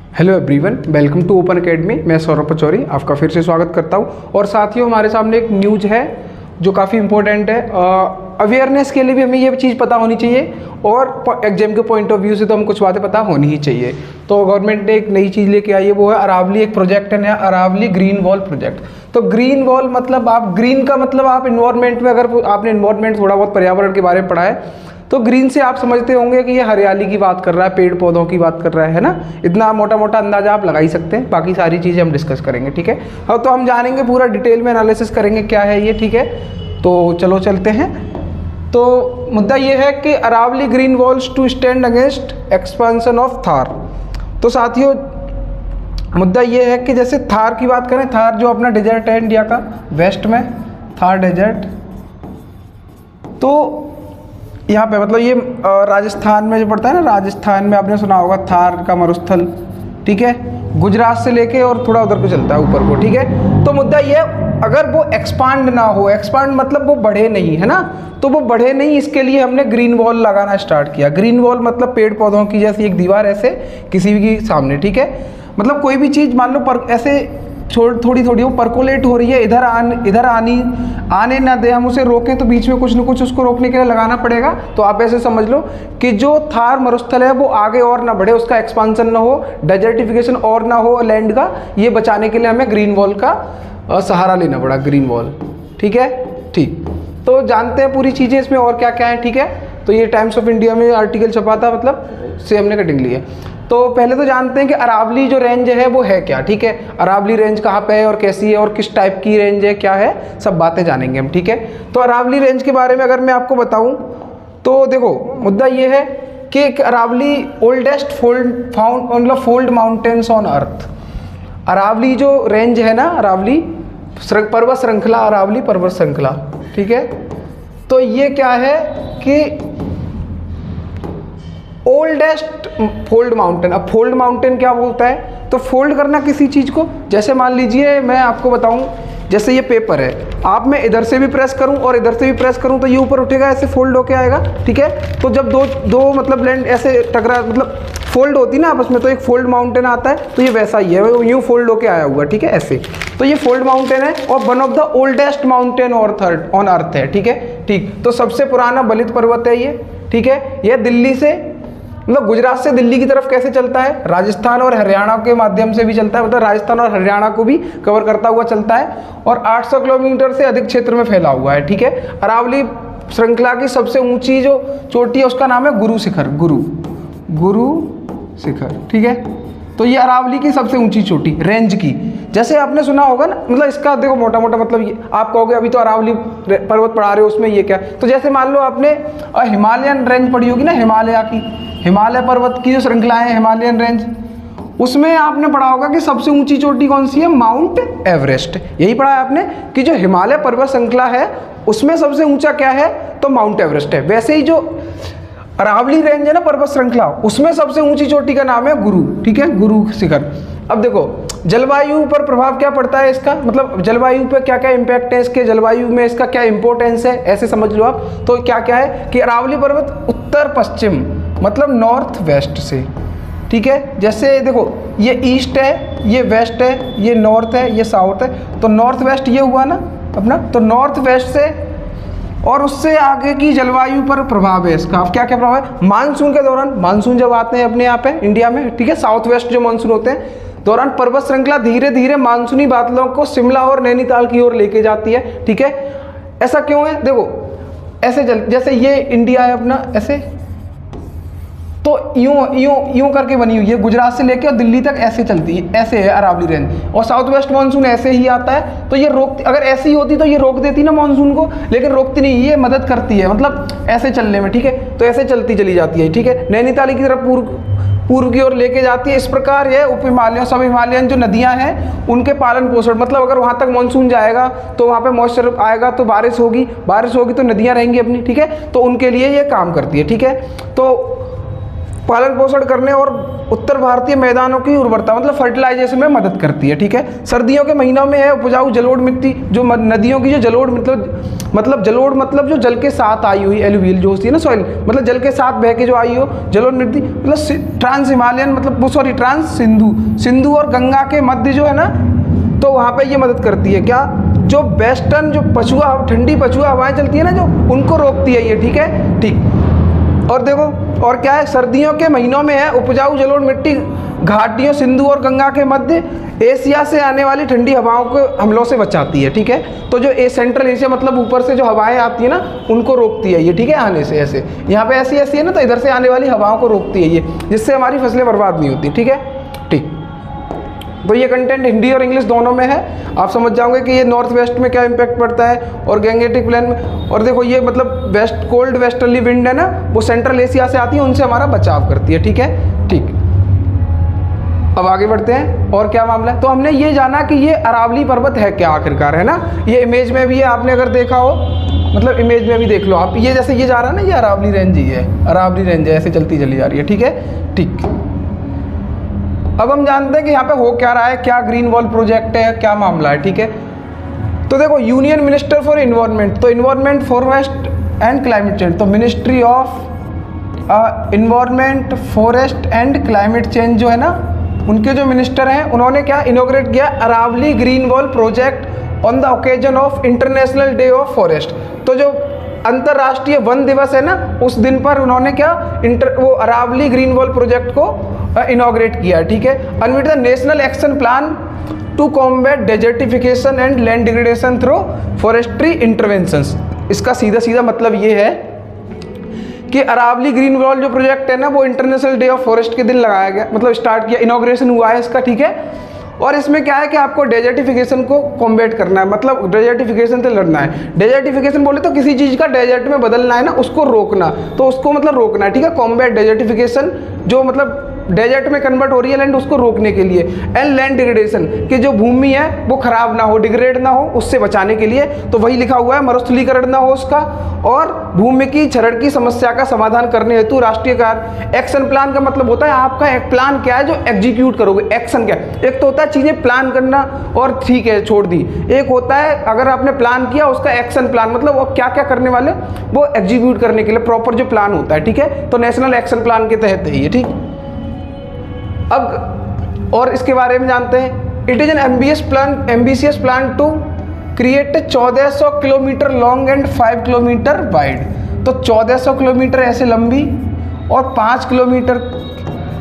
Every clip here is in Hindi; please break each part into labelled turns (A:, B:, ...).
A: Hello everyone, welcome to open academy. मैं सौरभ पचौरी आपका फिर से स्वागत करता हूं। और साथियों, हमारे सामने एक न्यूज़ है जो काफ़ी इंपॉर्टेंट है। अवेयरनेस के लिए भी हमें ये चीज़ पता होनी चाहिए और एग्जाम के पॉइंट ऑफ व्यू से तो हम कुछ बातें पता होनी ही चाहिए। तो गवर्नमेंट ने एक नई चीज़ लेके आई है, वो है अरावली। एक प्रोजेक्ट है नया, अरावली ग्रीन वॉल प्रोजेक्ट। तो ग्रीन वॉल मतलब आप ग्रीन का मतलब आप इन्वायरमेंट में, अगर आपने इन्वायरमेंट थोड़ा बहुत पर्यावरण के बारे में पढ़ा है तो ग्रीन से आप समझते होंगे कि ये हरियाली की बात कर रहा है, पेड़ पौधों की बात कर रहा है ना। इतना मोटा मोटा अंदाजा आप लगा ही सकते हैं। बाकी सारी चीज़ें हम डिस्कस करेंगे, ठीक है। हाँ, तो हम जानेंगे, पूरा डिटेल में एनालिसिस करेंगे क्या है ये, ठीक है। तो चलो चलते हैं। तो मुद्दा ये है कि Aravalli green walls to stand against expansion of Thar. तो साथियों, मुद्दा ये है कि जैसे थार की बात करें, थार जो अपना डेजर्ट है इंडिया का वेस्ट में, थार डेजर्ट। तो यहाँ पे मतलब ये राजस्थान में जो पड़ता है ना, राजस्थान में आपने सुना होगा थार का मरुस्थल, ठीक है। गुजरात से लेके और थोड़ा उधर को चलता है ऊपर को, ठीक है। तो मुद्दा ये, अगर वो एक्सपांड ना हो, एक्सपांड मतलब वो बढ़े नहीं, है ना। तो वो बढ़े नहीं, इसके लिए हमने ग्रीन वॉल लगाना स्टार्ट किया। ग्रीन वॉल मतलब पेड़ पौधों की जैसी एक दीवार ऐसे किसी भी के सामने, ठीक है। मतलब कोई भी चीज़ मान लो पर ऐसे थोड़ी थोड़ी वो परकोलेट हो रही है, इधर आने ना दे, हम उसे रोकें तो बीच में कुछ न कुछ उसको रोकने के लिए लगाना पड़ेगा। तो आप ऐसे समझ लो कि जो थार मरुस्थल है वो आगे और ना बढ़े, उसका एक्सपांसन ना हो, डेजर्टिफिकेशन और ना हो लैंड का। ये बचाने के लिए हमें ग्रीन वॉल का सहारा लेना पड़ा, ग्रीन वॉल, ठीक है। ठीक, तो जानते हैं पूरी चीज़ें इसमें और क्या क्या है, ठीक है। तो ये टाइम्स ऑफ इंडिया में आर्टिकल छपा था, मतलब से हमने कटिंग ली है। तो पहले तो जानते हैं कि अरावली जो रेंज है वो है क्या, ठीक है। अरावली रेंज कहाँ पे है और कैसी है और किस टाइप की रेंज है, क्या है, सब बातें जानेंगे हम, ठीक है। तो अरावली रेंज के बारे में अगर मैं आपको बताऊं तो देखो, मुद्दा ये है कि Aravalli oldest fold mountains on earth. Aravalli जो रेंज है ना, अरावली पर्वत श्रृंखला, अरावली पर्वत श्रृंखला, ठीक है। तो ये क्या है कि ओल्डेस्ट फोल्ड माउंटेन। अब फोल्ड माउंटेन क्या बोलता है, तो फोल्ड करना किसी चीज़ को, जैसे मान लीजिए मैं आपको बताऊं, जैसे ये पेपर है, आप मैं इधर से भी प्रेस करूं और इधर से भी प्रेस करूं तो ये ऊपर उठेगा, ऐसे फोल्ड होके आएगा, ठीक है। तो जब दो मतलब लैंड ऐसे टकरा, मतलब फोल्ड होती ना आपस में, तो एक फोल्ड माउंटेन आता है। तो ये वैसा ही है, वो यूँ फोल्ड होके आया हुआ, ठीक है, ऐसे। तो ये फोल्ड माउंटेन है और one of the oldest mountain on earth है, ठीक है। ठीक, तो सबसे पुराना बलित पर्वत है ये, ठीक है। ये दिल्ली से, मतलब गुजरात से दिल्ली की तरफ कैसे चलता है, राजस्थान और हरियाणा के माध्यम से भी चलता है, मतलब राजस्थान और हरियाणा को भी कवर करता हुआ चलता है और 800 किलोमीटर से अधिक क्षेत्र में फैला हुआ है, ठीक है। अरावली श्रृंखला की सबसे ऊंची जो चोटी है उसका नाम है गुरु शिखर, गुरु शिखर, ठीक है। तो ये अरावली की सबसे ऊंची चोटी रेंज की, जैसे आपने सुना होगा ना, मतलब इसका देखो मोटा मोटा मतलब ये आप कहोगे अभी तो अरावली पर्वत पढ़ा रहे हो, उसमें ये क्या। तो जैसे मान लो आपने हिमालयन रेंज पढ़ी होगी ना, हिमालय पर्वत की जो श्रृंखला है हिमालयन रेंज, उसमें आपने पढ़ा होगा कि सबसे ऊंची चोटी कौन सी है, माउंट एवरेस्ट। यही पढ़ा है आपने कि जो हिमालय पर्वत श्रृंखला है उसमें सबसे ऊंचा क्या है, तो माउंट एवरेस्ट है। वैसे ही जो अरावली रेंज है ना पर्वत श्रृंखला, उसमें सबसे ऊंची चोटी का नाम है गुरु, ठीक है, गुरु शिखर। अब देखो जलवायु पर प्रभाव क्या पड़ता है इसका, मतलब जलवायु पे क्या क्या इम्पैक्ट है इसके, जलवायु में इसका क्या इंपॉर्टेंस है, ऐसे समझ लो आप। तो क्या क्या है कि अरावली पर्वत उत्तर पश्चिम मतलब नॉर्थ वेस्ट से, ठीक है। जैसे देखो ये ईस्ट है, ये वेस्ट है, ये नॉर्थ है, ये साउथ है। तो नॉर्थ वेस्ट ये हुआ ना अपना, तो नॉर्थ वेस्ट से और उससे आगे की जलवायु पर प्रभाव है इसका। अब क्या क्या प्रभाव है, मानसून के दौरान, मानसून जब आते हैं अपने यहाँ पे इंडिया में, ठीक है, साउथ वेस्ट जो मानसून होते हैं दौरान, पर्वत श्रृंखला धीरे धीरे मानसूनी बादलों को शिमला और नैनीताल की ओर लेके जाती है, ठीक है। ऐसा क्यों है, देखो ऐसे जैसे ये इंडिया है अपना, ऐसे तो यूं करके बनी हुई है, गुजरात से लेकर दिल्ली तक ऐसे चलती है, ऐसे है अरावली रेंज। और साउथ वेस्ट मानसून ऐसे ही आता है। तो ये रोक, अगर ऐसी होती तो ये रोक देती ना मानसून को, लेकिन रोकती नहीं, ये मदद करती है, मतलब ऐसे चलने में, ठीक है। तो ऐसे चलती चली जाती है, ठीक है, नैनीताल की तरफ पूर्व की ओर लेके जाती है। इस प्रकार ये उप हिमालय, सब हिमालयन जो नदियां हैं उनके पालन पोषण, मतलब अगर वहां तक मानसून जाएगा तो वहां पे मॉइस्चर आएगा तो बारिश होगी तो नदियां रहेंगी अपनी, ठीक है। तो उनके लिए ये काम करती है, ठीक है। तो पालन पोषण करने और उत्तर भारतीय मैदानों की उर्वरता मतलब फर्टिलाइजेशन में मदद करती है, ठीक है। सर्दियों के महीनों में है उपजाऊ जलोढ़ मिट्टी, जो नदियों की जो जलोढ़ मतलब जलोढ़ मतलब जो जल के साथ आई हुई एलुवियल जो होती है ना सॉइल, मतलब जल के साथ बह के जो आई हो जलोढ़ मिट्टी, मतलब ट्रांस हिमालयन मतलब सॉरी ट्रांस सिंधु और गंगा के मध्य जो है ना, तो वहाँ पे ये मदद करती है क्या, जो वेस्टर्न जो पछुआ ठंडी पछुआ हवाएं चलती है ना जो, उनको रोकती है ये, ठीक है, ठीक। और देखो और क्या है, सर्दियों के महीनों में है उपजाऊ जलोढ़ मिट्टी घाटियों सिंधु और गंगा के मध्य एशिया से आने वाली ठंडी हवाओं को हमलों से बचाती है, ठीक है। तो जो सेंट्रल एशिया मतलब ऊपर से जो हवाएं आती है ना उनको रोकती है ये, ठीक है, आने से। ऐसे यहाँ पे ऐसी है ना, तो इधर से आने वाली हवाओं को रोकती है ये, जिससे हमारी फसलें बर्बाद नहीं होती, ठीक है, ठीक। तो ये कंटेंट हिंदी और इंग्लिश दोनों में है, आप समझ जाओगे कि ये नॉर्थ वेस्ट में क्या इम्पैक्ट पड़ता है और गैंगेटिक प्लेन में। और देखो ये मतलब वेस्ट कोल्ड वेस्टर्ली विंड है ना, वो सेंट्रल एशिया से आती है, उनसे हमारा बचाव करती है, ठीक है, ठीक। अब आगे बढ़ते हैं और क्या मामला है। तो हमने ये जाना कि ये अरावली पर्वत है क्या आखिरकार, है ना, ये इमेज में भी है, आपने अगर देखा हो मतलब इमेज में भी देख लो आप, ये जैसे ये जा रहा है ना, ये अरावली रेंज ही है, अरावली रेंज है, ऐसे चलती चली जा रही है, ठीक है, ठीक। अब हम जानते हैं कि यहाँ पे हो क्या रहा है, क्या ग्रीन वॉल प्रोजेक्ट है, क्या मामला है, ठीक है। तो देखो यूनियन मिनिस्टर फॉर इन्वायरमेंट, तो environment forest and climate change, तो ministry of environment forest and climate change जो है ना, उनके जो मिनिस्टर हैं उन्होंने क्या इनॉग्रेट किया, Aravalli green wall project on the occasion of international day of forest. तो जो अंतर्राष्ट्रीय वन दिवस है ना, उस दिन पर उन्होंने क्या वो अरावली ग्रीन वॉल प्रोजेक्ट को इनॉग्रेट किया, ठीक है। Unveiled the national action plan to combat desertification and land degradation through forestry interventions. इसका सीधा सीधा मतलब ये है कि अरावली ग्रीन वॉल जो प्रोजेक्ट है ना, वो इंटरनेशनल डे ऑफ फॉरेस्ट के दिन लगाया गया, मतलब स्टार्ट किया, इनॉग्रेशन हुआ है इसका, ठीक है। और इसमें क्या है कि आपको डेजर्टिफिकेशन को कॉम्बैट करना है, मतलब डेजर्टिफिकेशन से लड़ना है। डेजर्टिफिकेशन बोले तो किसी चीज़ का डेजर्ट में बदलना है ना, उसको रोकना, तो उसको मतलब रोकना है, ठीक है। कॉम्बैट डेजर्टिफिकेशन जो मतलब डेजर्ट में कन्वर्ट हो रही है लैंड, उसको रोकने के लिए। एंड लैंड डिग्रेडेशन कि जो भूमि है वो खराब ना हो, डिग्रेड ना हो, उससे बचाने के लिए। तो वही लिखा हुआ है, मरुस्थलीकरण ना हो उसका, और भूमि की क्षरण की समस्या का समाधान करने हेतु राष्ट्रीय कार्य एक्शन प्लान का मतलब होता है आपका एक प्लान क्या है जो एग्जीक्यूट करोगे। एक्शन क्या है, एक तो होता है चीज़ें प्लान करना और ठीक है छोड़ दी, एक होता है अगर आपने प्लान किया उसका एक्शन प्लान मतलब वो क्या क्या करने वाले वो एग्जीक्यूट करने के लिए प्रॉपर जो प्लान होता है, ठीक है। तो नेशनल एक्शन प्लान के तहत है ये, ठीक। अब और इसके बारे में जानते हैं, it is an ambitious plan to create 1400 kilometre long and 5 kilometre wide. तो 1400 किलोमीटर ऐसे लंबी और 5 किलोमीटर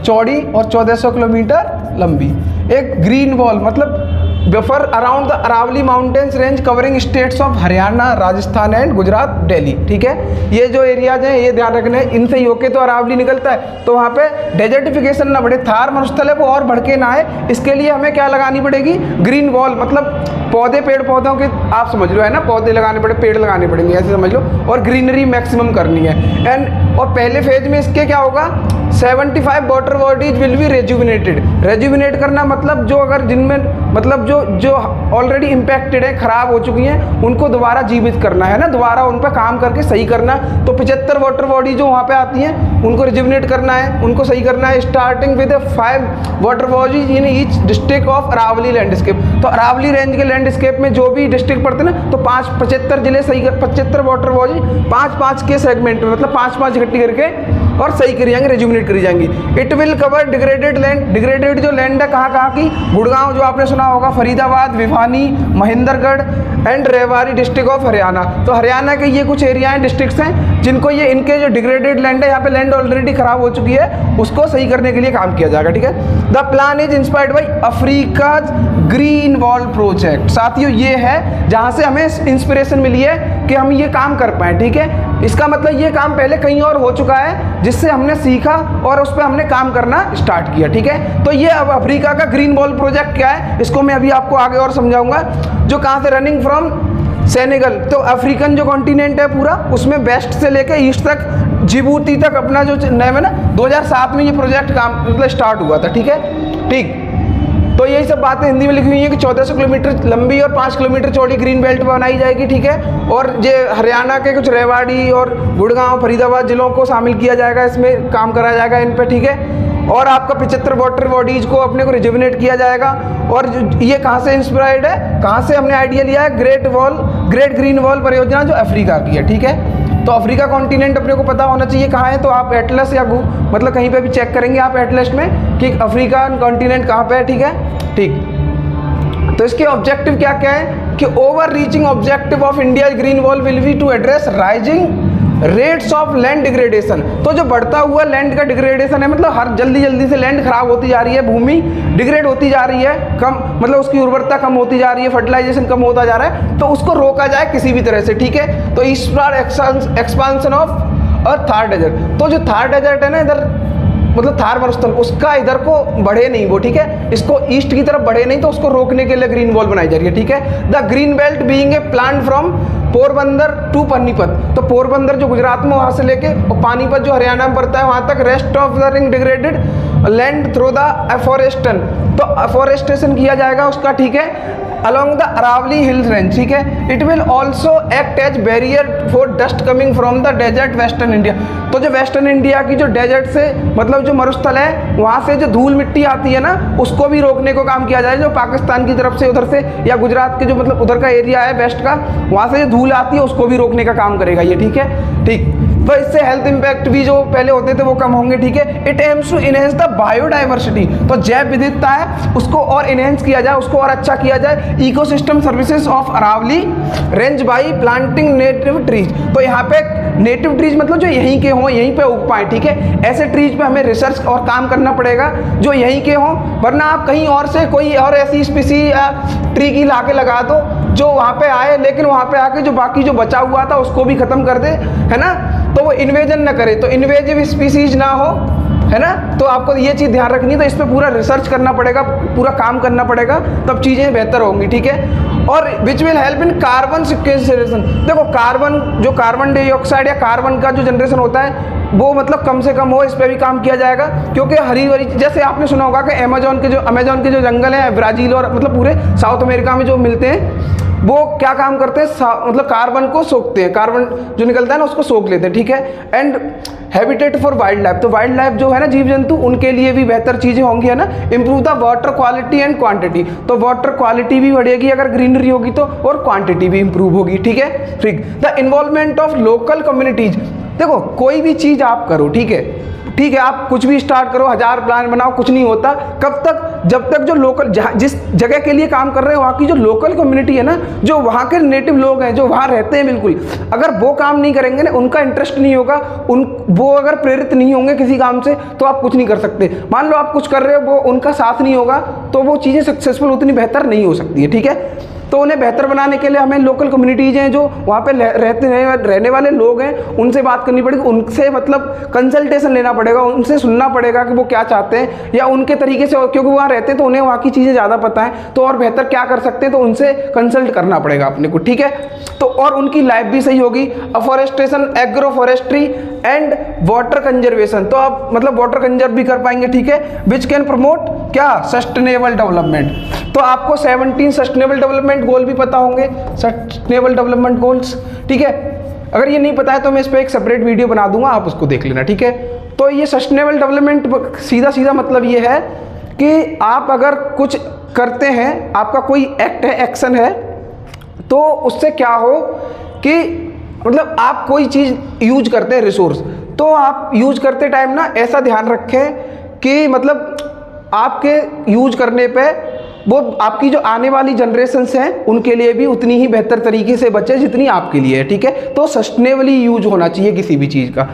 A: चौड़ी और 1400 किलोमीटर लंबी एक ग्रीन वॉल मतलब buffer around the Aravalli mountains range covering states of Haryana, Rajasthan and Gujarat, Delhi, ठीक है। ये जो एरियाज हैं ये ध्यान रखने, इनसे ही होके तो अरावली निकलता है, तो वहाँ पे डेजर्टिफिकेशन ना बढ़े, थार मरुस्थल है वो और बढ़ के ना आए, इसके लिए हमें क्या लगानी पड़ेगी, ग्रीन वॉल मतलब पौधे पेड़ पौधों के आप समझ लो है ना, पौधे लगाने पड़े, पेड़ लगाने पड़ेंगे ऐसे समझ लो, और ग्रीनरी मैक्सिमम करनी है। एंड और पहले फेज में इसके क्या होगा, 75 water bodies will be rejuvenated. Rejuvenate करना मतलब जो अगर जिनमें मतलब जो ऑलरेडी इम्पैक्टेड है, खराब हो चुकी हैं, उनको दोबारा जीवित करना है ना, दोबारा उन पर काम करके सही करना। तो 75 वाटर बॉडी जो वहाँ पे आती हैं उनको रेजुविनेट करना है, उनको सही करना है, starting with 5 water bodies in each district of Aravalli landscape. तो अरावली रेंज के लैंडस्केप में जो भी डिस्ट्रिक्ट पड़ते हैं ना, तो 75 जिले सही कर, 75 वाटर बॉडी 5-5 के सेगमेंट में मतलब 5-5 इकट्ठी करके और सही करी जाएंगे, रेजुमिनेट करी जाएंगी। It will cover degraded land, degraded जो लैंड है कहाँ कहाँ की, गुड़गांव जो आपने सुना होगा, Faridabad, Bhiwani, Mahendragarh and Rewari district of Haryana. तो हरियाणा के ये कुछ एरिया हैं, डिस्ट्रिक्ट्स हैं जिनको ये इनके जो डिग्रेडेड लैंड है, यहाँ पे लैंड ऑलरेडी खराब हो चुकी है, उसको सही करने के लिए काम किया जाएगा, ठीक है। The plan is inspired by Africa's green wall project. साथियों ये है जहाँ से हमें इंस्पिरेशन मिली है कि हम ये काम कर पाए, ठीक है। इसका मतलब ये काम पहले कहीं और हो चुका है जिससे हमने सीखा और उस पर हमने काम करना स्टार्ट किया, ठीक है। तो ये अब अफ्रीका का ग्रीन वॉल प्रोजेक्ट क्या है, इसको मैं अभी आपको आगे और समझाऊंगा। जो कहाँ से रनिंग फ्रॉम सेनेगल, तो अफ्रीकन जो कॉन्टिनेंट है पूरा, उसमें वेस्ट से लेके ईस्ट तक, जिबूती तक अपना जो नेम है ना, 2007 में ये प्रोजेक्ट काम मतलब स्टार्ट हुआ था, ठीक है, ठीक। तो यही सब बातें हिंदी में लिखी हुई हैं कि 1400 किलोमीटर लंबी और 5 किलोमीटर चौड़ी ग्रीन बेल्ट बनाई जाएगी, ठीक है। और ये हरियाणा के कुछ रेवाड़ी और गुड़गांव फरीदाबाद जिलों को शामिल किया जाएगा, इसमें काम करा जाएगा इन पे, ठीक है। और आपका 75 वाटर बॉडीज को अपने को रिजुविनेट किया जाएगा। और ये कहाँ से इंस्पायर्ड है, कहाँ से हमने आइडिया लिया है, ग्रेट ग्रीन वॉल परियोजना जो अफ्रीका की है, ठीक है। तो अफ्रीका कॉन्टिनेंट अपने को पता होना चाहिए कहाँ है। तो आप एटलस या मतलब कहीं पे भी चेक करेंगे आप एटलस में कि अफ्रीका कॉन्टिनेंट कहाँ पे है, ठीक है, ठीक। तो इसके ऑब्जेक्टिव क्या क्या है कि over reaching objective of India green wall will be to address rising rates of land degradation. तो जो बढ़ता हुआ लैंड का डिग्रेडेशन है, मतलब हर जल्दी से लैंड खराब होती जा रही है, भूमि डिग्रेड होती जा रही है, कम मतलब उसकी उर्वरता कम होती जा रही है, फर्टिलाइजेशन कम होता जा रहा है, तो उसको रोका जाए किसी भी तरह से, ठीक है। तो eastward expansion of a Thar desert, तो जो थार डेजर्ट है ना इधर मतलब थार मरुस्थल, उसका इधर को बढ़े नहीं वो, ठीक है, इसको ईस्ट की तरफ बढ़े नहीं, तो उसको रोकने के लिए ग्रीन वॉल बनाई जा रही है, ठीक है। The green belt being a plan from Porbandar to Panipat, तो पोरबंदर जो गुजरात में वहां से लेके और पानीपत जो हरियाणा में पड़ता है वहां तक rest of the ring degraded land through the afforestation, तो एफोरेस्टेशन किया जाएगा उसका, ठीक है, along the Aravalli Hills range, ठीक है। It will also act as barrier for dust coming from the desert western India, तो जो वेस्टर्न इंडिया की जो डेजर्ट से मतलब जो मरुस्थल है वहाँ से जो धूल मिट्टी आती है ना उसको भी रोकने को काम किया जाए, जो पाकिस्तान की तरफ से उधर से या गुजरात के जो मतलब उधर का एरिया है वेस्ट का, वहाँ से जो धूल आती है उसको भी रोकने का काम करेगा ये, ठीक है, ठीक। तो इससे हेल्थ इंपैक्ट भी जो पहले होते थे वो कम होंगे, ठीक है। It aims to enhance the biodiversity, तो जैव विविधता है उसको और इनहेंस किया जाए, उसको और अच्छा किया जाए। Ecosystem services of Aravalli range by planting native trees, तो यहाँ पे नेटिव ट्रीज मतलब जो यहीं के हों, यहीं पे उग पाए, ठीक है। ऐसे ट्रीज पे हमें रिसर्च और काम करना पड़ेगा जो यहीं के हों, वरना आप कहीं और से कोई और ऐसी स्पीसी ट्री की लाके लगा दो जो वहाँ पे आए लेकिन वहाँ पे आके जो बाकी जो बचा हुआ था उसको भी खत्म कर दे, है ना, तो वो इन्वेजन ना करे, तो इन्वेजिव स्पीसीज ना हो, है ना। तो आपको ये चीज़ ध्यान रखनी है, तो इस पर पूरा रिसर्च करना पड़ेगा, पूरा काम करना पड़ेगा, तब चीज़ें बेहतर होंगी, ठीक है। और which will help in carbon sequestration, देखो कार्बन जो कार्बन डाइऑक्साइड या कार्बन का जो जनरेशन होता है वो मतलब कम से कम हो, इस पर भी काम किया जाएगा। क्योंकि हरी भरी जैसे आपने सुना होगा कि अमेजोन के जो जंगल हैं ब्राज़ील और मतलब पूरे साउथ अमेरिका में जो मिलते हैं वो क्या काम करते हैं, मतलब कार्बन को सोखते हैं, कार्बन जो निकलता है ना उसको सोख लेते हैं, ठीक है। And habitat for wild life, तो वाइल्ड लाइफ जो है ना जीव जंतु उनके लिए भी बेहतर चीज़ें होंगी, है ना। Improve the water quality and quantity, तो वाटर क्वालिटी भी बढ़ेगी अगर ग्रीनरी होगी तो, और क्वांटिटी भी इंप्रूव होगी, ठीक है, ठीक। The involvement of local communities, देखो कोई भी चीज़ आप करो, ठीक है, ठीक है, आप कुछ भी स्टार्ट करो, 1000 प्लान बनाओ, कुछ नहीं होता कब तक, जब तक जो लोकल जिस जगह के लिए काम कर रहे हैं वहाँ की जो लोकल कम्युनिटी है ना, जो वहाँ के नेटिव लोग हैं जो वहाँ रहते हैं बिल्कुल, अगर वो काम नहीं करेंगे ना, उनका इंटरेस्ट नहीं होगा, वो अगर प्रेरित नहीं होंगे किसी काम से तो आप कुछ नहीं कर सकते। मान लो आप कुछ कर रहे हो, वो उनका साथ नहीं होगा तो वो चीज़ें सक्सेसफुल उतनी बेहतर नहीं हो सकती है, ठीक है। तो उन्हें बेहतर बनाने के लिए हमें लोकल कम्युनिटीज़ हैं जो वहाँ पे रहने वाले लोग हैं उनसे बात करनी पड़ेगी, उनसे मतलब कंसल्टेशन लेना पड़ेगा, उनसे सुनना पड़ेगा कि वो क्या चाहते हैं या उनके तरीके से, क्योंकि वहाँ रहते हैं तो उन्हें वहाँ की चीज़ें ज़्यादा पता है, तो और बेहतर क्या कर सकते हैं तो उनसे कंसल्ट करना पड़ेगा अपने को, ठीक है। तो और उनकी लाइफ भी सही होगी। Afforestation, agro forestry and water conservation, तो आप मतलब वाटर कंजर्व भी कर पाएंगे, ठीक है। विच कैन प्रमोट क्या, सस्टेनेबल डेवलपमेंट, तो आपको 17 सस्टेनेबल डेवलपमेंट गोल भी पता होंगे, सस्टेनेबल डेवलपमेंट गोल्स, ठीक है। अगर ये नहीं पता है तो मैं इस पर एक सेपरेट वीडियो बना दूंगा, आप उसको देख लेना, ठीक है। तो ये सस्टेनेबल डेवलपमेंट सीधा मतलब ये है कि आप अगर कुछ करते हैं, आपका कोई एक्ट है, एक्शन है, तो उससे क्या हो कि मतलब आप कोई चीज़ यूज करते हैं रिसोर्स, तो आप यूज करते टाइम ना ऐसा ध्यान रखें कि मतलब आपके यूज करने पे वो आपकी जो आने वाली जनरेशन्स हैं उनके लिए भी उतनी ही बेहतर तरीके से बचे जितनी आपके लिए है, ठीक है। तो सस्टेनेबली यूज होना चाहिए किसी भी चीज़ का,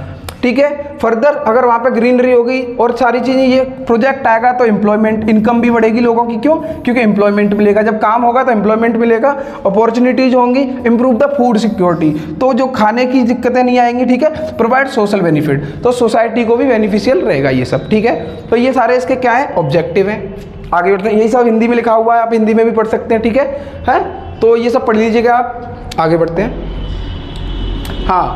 A: ठीक है। फर्दर अगर वहाँ पे ग्रीनरी होगी और सारी चीज़ें, ये प्रोजेक्ट आएगा तो एम्प्लॉयमेंट, इनकम भी बढ़ेगी लोगों की, क्यों, क्योंकि एम्प्लॉयमेंट मिलेगा, जब काम होगा तो एम्प्लॉयमेंट मिलेगा, अपॉर्चुनिटीज होंगी, इंप्रूव द फूड सिक्योरिटी, तो जो खाने की दिक्कतें नहीं आएंगी, ठीक है। प्रोवाइड सोशल बेनिफिट, तो सोसाइटी को भी बेनिफिशियल रहेगा ये सब, ठीक है। तो ये सारे इसके क्या है, ऑब्जेक्टिव हैं। आगे बढ़ते हैं, यही सब हिंदी में लिखा हुआ है, आप हिंदी में भी पढ़ सकते हैं, ठीक है। तो ये सब पढ़ लीजिएगा आप। आगे बढ़ते हैं। हाँ,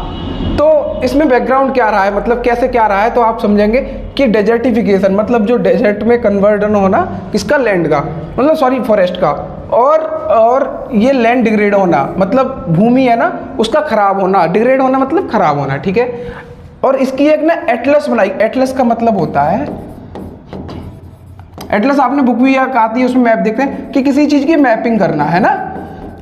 A: तो इसमें बैकग्राउंड क्या रहा है, मतलब कैसे क्या रहा है, तो आप समझेंगे कि डेजर्टिफिकेशन मतलब जो डेजर्ट में कन्वर्जन होना किसका, लैंड का, मतलब सॉरी फॉरेस्ट का, और ये लैंड डिग्रेड होना मतलब भूमि है ना उसका खराब होना, डिग्रेड होना मतलब खराब होना, ठीक है। और इसकी एक ना एटलस बनाई, एटलस का मतलब होता है, एटलस आपने बुक भी आती है उसमें मैप देखते हैं कि किसी चीज़ की मैपिंग करना है ना,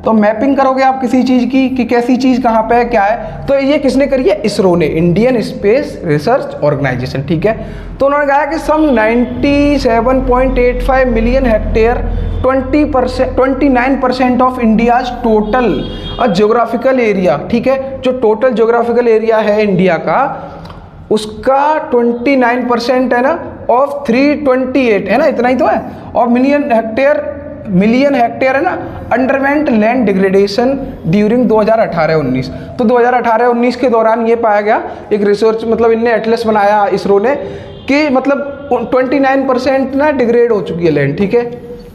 A: तो मैपिंग करोगे आप किसी चीज़ की कि कैसी चीज़ कहाँ पे है क्या है, तो ये किसने करी है, इसरो ने, इंडियन स्पेस रिसर्च ऑर्गेनाइजेशन, ठीक है। तो उन्होंने कहा कि सम 97.85 million hectare 29% of India's total geographical area, ठीक है, जो टोटल ज्योग्राफिकल एरिया है इंडिया का उसका 29% है ना, ऑफ 328 है ना, इतना ही तो है, और मिलियन हेक्टेयर है ना, अंडरवेंट लैंड डिग्रेडेशन ड्यूरिंग 2018-19। तो 2018-19 के दौरान ये पाया गया, एक रिसर्च मतलब इनने एटलस बनाया इसरो ने कि मतलब 29% ना डिग्रेड हो चुकी है लैंड, ठीक है,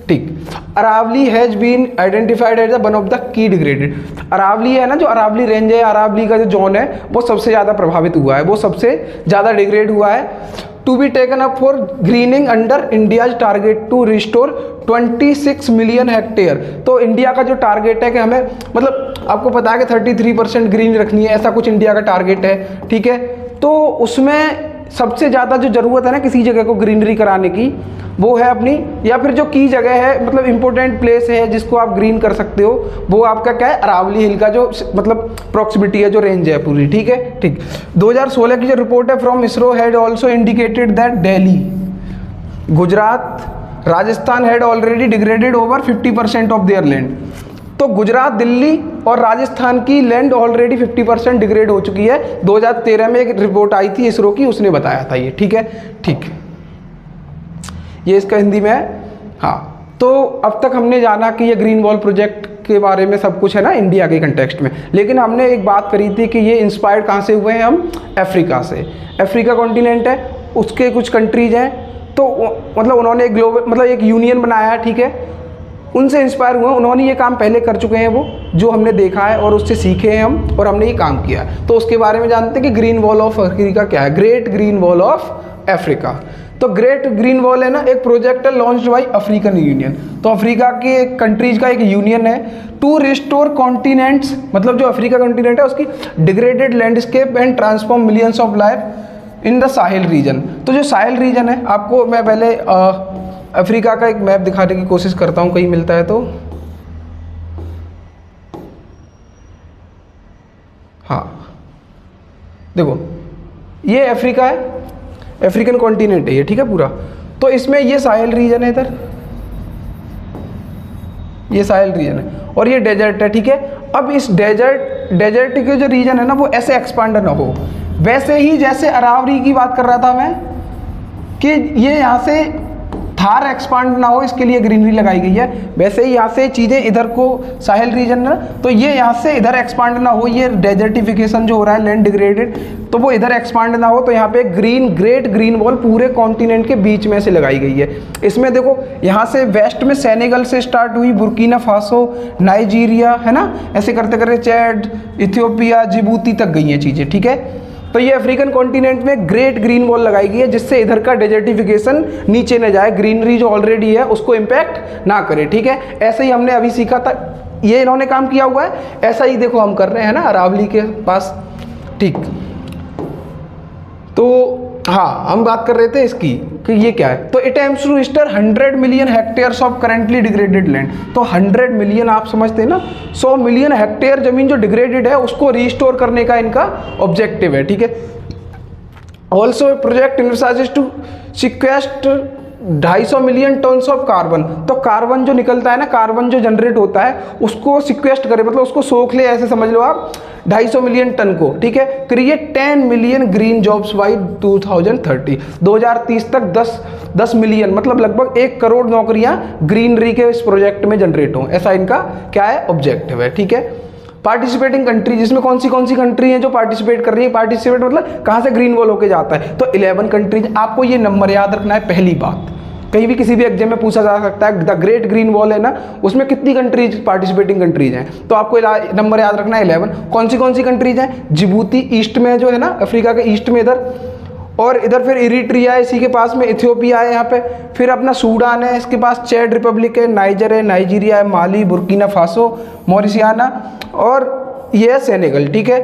A: ठीक। Aravalli has been identified as one of the key degraded. Aravalli है ना, जो अरावली रेंज है, अरावली का जो जोन है वो सबसे ज़्यादा प्रभावित हुआ है, वो सबसे ज़्यादा डिग्रेड हुआ है। To be taken up for greening under India's target to restore 26 million hectare. तो इंडिया का जो टारगेट है कि हमें मतलब आपको पता है कि 33% ग्रीन रखनी है, ऐसा कुछ इंडिया का टारगेट है, ठीक है। तो उसमें सबसे ज़्यादा जो ज़रूरत है ना किसी जगह को ग्रीनरी कराने की, वो है अपनी, या फिर जो की जगह है मतलब इंपॉर्टेंट प्लेस है जिसको आप ग्रीन कर सकते हो, वो आपका क्या है, अरावली हिल का जो मतलब प्रॉक्सिमिटी है, जो रेंज है पूरी, ठीक है, ठीक। 2016 की जो रिपोर्ट है from ISRO had also indicated that Delhi, Gujarat, Rajasthan had already degraded over 50% of their land. तो गुजरात, दिल्ली और राजस्थान की लैंड ऑलरेडी 50% डिग्रेड हो चुकी है। 2013 में एक रिपोर्ट आई थी इसरो की, उसने बताया था ये, ठीक है, ठीक। ये इसका हिंदी में है, हाँ। तो अब तक हमने जाना कि ये ग्रीन वॉल प्रोजेक्ट के बारे में सब कुछ है ना इंडिया के कंटेक्स्ट में, लेकिन हमने एक बात करी थी कि ये इंस्पायर्ड कहाँ से हुए हैं, हम अफ्रीका से। अफ्रीका कॉन्टिनेंट है, उसके कुछ कंट्रीज हैं, तो मतलब उन्होंने एक ग्लोबल मतलब एक यूनियन बनाया, ठीक है, उनसे इंस्पायर हुए, उन्होंने ये काम पहले कर चुके हैं वो, जो हमने देखा है और उससे सीखे हैं हम, और हमने ये काम किया है। तो उसके बारे में जानते हैं कि ग्रीन वॉल ऑफ अफ्रीका क्या है, great green wall of Africa. तो ग्रेट ग्रीन वॉल है ना, एक प्रोजेक्ट है लॉन्च्ड बाय अफ्रीकन यूनियन। तो अफ्रीका के कंट्रीज का एक यूनियन है टू रिस्टोर कॉन्टिनेंट्स, मतलब जो अफ्रीका कॉन्टिनेंट है उसकी degraded landscape and transform millions of life in the Sahil reason. तो जो साहिल रीजन है, आपको मैं पहले अफ्रीका का एक मैप दिखाने की कोशिश करता हूँ, कहीं मिलता है तो। हाँ देखो, ये अफ्रीका है, अफ्रीकन कॉन्टिनेंट है ये, ठीक है पूरा। तो इसमें ये साहिल रीजन है, इधर ये साहिल रीजन है, और ये डेजर्ट है, ठीक है। अब इस डेजर्ट के जो रीजन है ना, वो ऐसे एक्सपांड ना हो, वैसे ही जैसे अरावली की बात कर रहा था मैं कि ये यहाँ से थार एक्सपांड ना हो, इसके लिए ग्रीनरी लगाई गई है, वैसे ही यहाँ से चीज़ें इधर को साहिल रीजन ना, तो ये यहाँ से इधर एक्सपांड ना हो, ये डेजर्टिफिकेशन जो हो रहा है, लैंड डिग्रेडेड, तो वो इधर एक्सपांड ना हो, तो यहाँ पे ग्रेट ग्रीन वॉल पूरे कॉन्टिनेंट के बीच में से लगाई गई है। इसमें देखो, यहाँ से वेस्ट में सेनेगल से स्टार्ट हुई, बुर्किना फासो, नाइजीरिया, है ना, ऐसे करते करते चैड, इथियोपिया, जिबूती तक गई हैं चीज़ें, ठीक है। तो ये अफ्रीकन कॉन्टिनेंट में ग्रेट ग्रीन वॉल लगाई गई है, जिससे इधर का डेजर्टिफिकेशन नीचे न जाए, ग्रीनरी जो ऑलरेडी है उसको इम्पैक्ट ना करे, ठीक है। ऐसे ही हमने अभी सीखा था, ये इन्होंने काम किया हुआ है, ऐसा ही देखो हम कर रहे हैं ना अरावली के पास, ठीक। तो हाँ, हम बात कर रहे थे इसकी कि ये क्या है, तो it aims to restore 100 million hectares of currently degraded land. तो 100 मिलियन आप समझते हैं ना, 100 मिलियन हेक्टेयर जमीन जो डिग्रेडेड है उसको रिस्टोर करने का इनका ऑब्जेक्टिव है, ठीक है। Also project envisages to sequester 250 million tons of carbon. तो कार्बन जो निकलता है ना, कार्बन जो जनरेट होता है उसको सिक्वेस्ट करे, मतलब उसको सोख ले, ऐसे समझ लो आप, 250 मिलियन टन को, ठीक है। Create 10 million green jobs by 2030। 2030 तक 10 मिलियन मतलब लगभग 1 करोड़ नौकरियां ग्रीनरी के इस प्रोजेक्ट में जनरेट हों, ऐसा इनका क्या है, ऑब्जेक्टिव है, ठीक है। पार्टिसिपेटिंग कंट्री, जिसमें कौन सी कंट्री हैं जो पार्टिसिपेट कर रही है, पार्टिसिपेट मतलब कहाँ से ग्रीन वॉल होके जाता है, तो 11 कंट्रीज। आपको ये नंबर याद रखना है, पहली बात कहीं भी किसी भी एग्जाम में पूछा जा सकता है, द ग्रेट ग्रीन वॉल है ना, उसमें कितनी कंट्रीज पार्टिसिपेटिंग कंट्रीज हैं, तो आपको नंबर याद रखना है 11। कौन सी कंट्रीज हैं? जिबूती ईस्ट में जो है ना, अफ्रीका के ईस्ट में इधर, और इधर फिर इरिट्रिया है, इसी के पास में इथियोपिया है यहाँ पे, फिर अपना सूडान है, इसके पास चैड रिपब्लिक है, नाइजर है, नाइजीरिया है, माली, बुर्किना फासो, मॉरिसियाना, और ये है सेनेगल, ठीक है।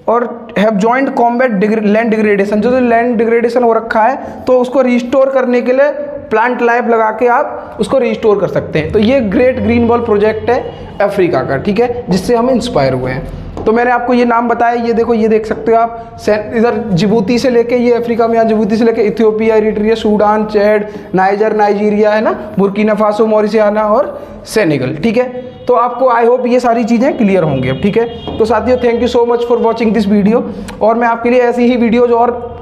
A: और have joint combat land degradation, जो लैंड डिग्रेडेशन हो रखा है तो उसको रिस्टोर करने के लिए प्लांट लाइफ लगा के आप उसको रिस्टोर कर सकते हैं। तो ये ग्रेट ग्रीन वॉल प्रोजेक्ट है अफ्रीका का, ठीक है, जिससे हम इंस्पायर हुए हैं। तो मैंने आपको ये नाम बताया, ये देखो, ये देख सकते हो आप, इधर जिबूती से लेके, ये अफ्रीका में यहाँ जिबूती से लेके Ethiopia, Eritrea, Sudan, Chad, niger, Nigeria है ना, बुर्किना फासो, मॉरिसियाना और सेनेगल, ठीक है। तो आपको आई होप ये सारी चीज़ें क्लियर होंगी अब, ठीक है। तो साथियों, thank you so much for watching this video, और मैं आपके लिए ऐसी ही वीडियोज़ और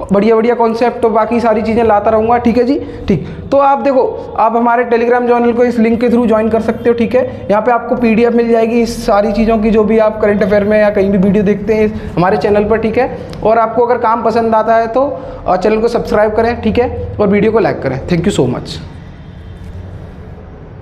A: बढ़िया कॉन्सेप्ट और बाकी सारी चीज़ें लाता रहूँगा, ठीक है जी, ठीक। तो आप देखो, आप हमारे टेलीग्राम चैनल को इस लिंक के थ्रू ज्वाइन कर सकते हो, ठीक है। यहाँ पे आपको PDF मिल जाएगी इस सारी चीज़ों की, जो भी आप करंट अफेयर में या कहीं भी वीडियो देखते हैं हमारे चैनल पर, ठीक है। और आपको अगर काम पसंद आता है तो चैनल को सब्सक्राइब करें, ठीक है, और वीडियो को लाइक करें। Thank you so much.